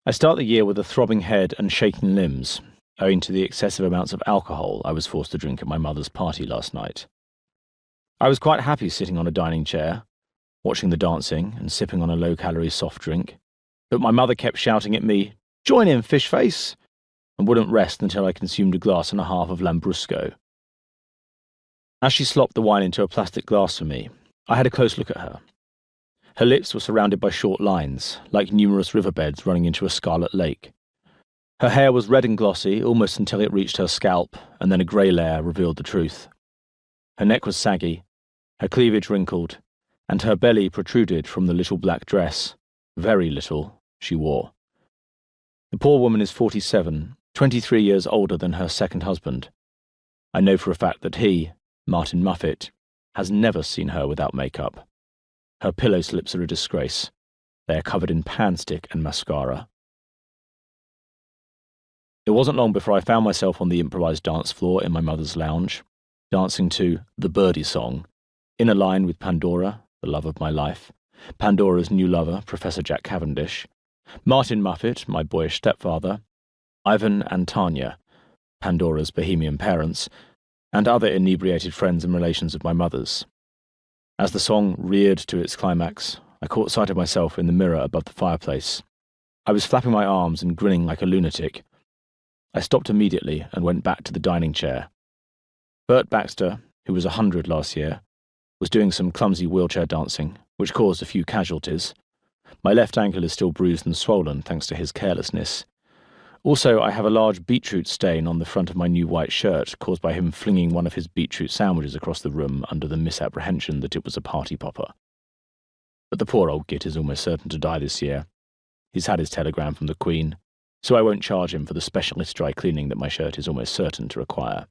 I start the year with a throbbing head and shaking limbs, owing to the excessive amounts of alcohol I was forced to drink at my mother's party last night. I was quite happy sitting on a dining chair, watching the dancing and sipping on a low-calorie soft drink, but my mother kept shouting at me, "Join in, fish face," and wouldn't rest until I consumed a glass and a half of Lambrusco. As she slopped the wine into a plastic glass for me, I had a close look at her. Her lips were surrounded by short lines, like numerous riverbeds running into a scarlet lake. Her hair was red and glossy, almost until it reached her scalp, and then a grey layer revealed the truth. Her neck was saggy, her cleavage wrinkled, and her belly protruded from the little black dress, very little, she wore. The poor woman is 47, 23 years older than her second husband. I know for a fact that he, Martin Muffet, has never seen her without makeup. Her pillow slips are a disgrace. They are covered in panstick and mascara. It wasn't long before I found myself on the improvised dance floor in my mother's lounge, dancing to the Birdie song, in a line with Pandora, the love of my life, Pandora's new lover, Professor Jack Cavendish, Martin Muffet, my boyish stepfather, Ivan and Tanya, Pandora's bohemian parents, and other inebriated friends and relations of my mother's. As the song reared to its climax, I caught sight of myself in the mirror above the fireplace. I was flapping my arms and grinning like a lunatic. I stopped immediately and went back to the dining chair. Bert Baxter, who was 100 last year, was doing some clumsy wheelchair dancing, which caused a few casualties. My left ankle is still bruised and swollen thanks to his carelessness. Also, I have a large beetroot stain on the front of my new white shirt caused by him flinging one of his beetroot sandwiches across the room under the misapprehension that it was a party popper. But the poor old git is almost certain to die this year. He's had his telegram from the Queen, so I won't charge him for the specialist dry cleaning that my shirt is almost certain to require.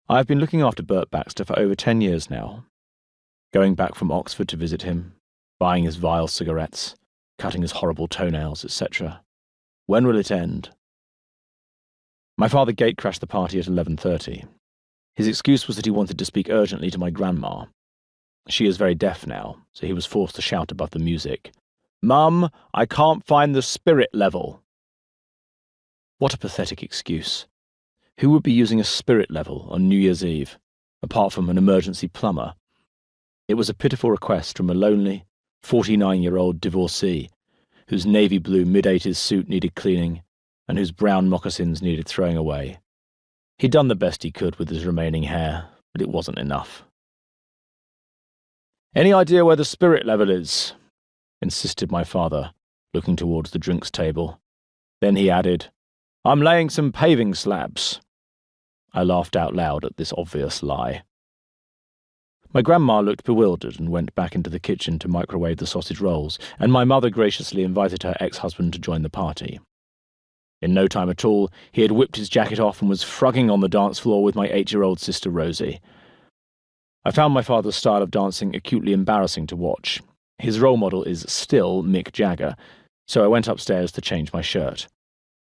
I have been looking after Bert Baxter for over 10 years now, going back from Oxford to visit him, buying his vile cigarettes, cutting his horrible toenails, etc. When will it end? My father gate-crashed the party at 11:30. His excuse was that he wanted to speak urgently to my grandma. She is very deaf now, so he was forced to shout above the music, "Mum, I can't find the spirit level." What a pathetic excuse. Who would be using a spirit level on New Year's Eve, apart from an emergency plumber? It was a pitiful request from a lonely, 49-year-old divorcee, whose navy blue mid-80s suit needed cleaning, and whose brown moccasins needed throwing away. He'd done the best he could with his remaining hair, but it wasn't enough. "Any idea where the spirit level is?" insisted my father, looking towards the drinks table. Then he added, "I'm laying some paving slabs." I laughed out loud at this obvious lie. My grandma looked bewildered and went back into the kitchen to microwave the sausage rolls, and my mother graciously invited her ex-husband to join the party. In no time at all, he had whipped his jacket off and was frugging on the dance floor with my 8-year-old sister Rosie. I found my father's style of dancing acutely embarrassing to watch. His role model is still Mick Jagger, so I went upstairs to change my shirt.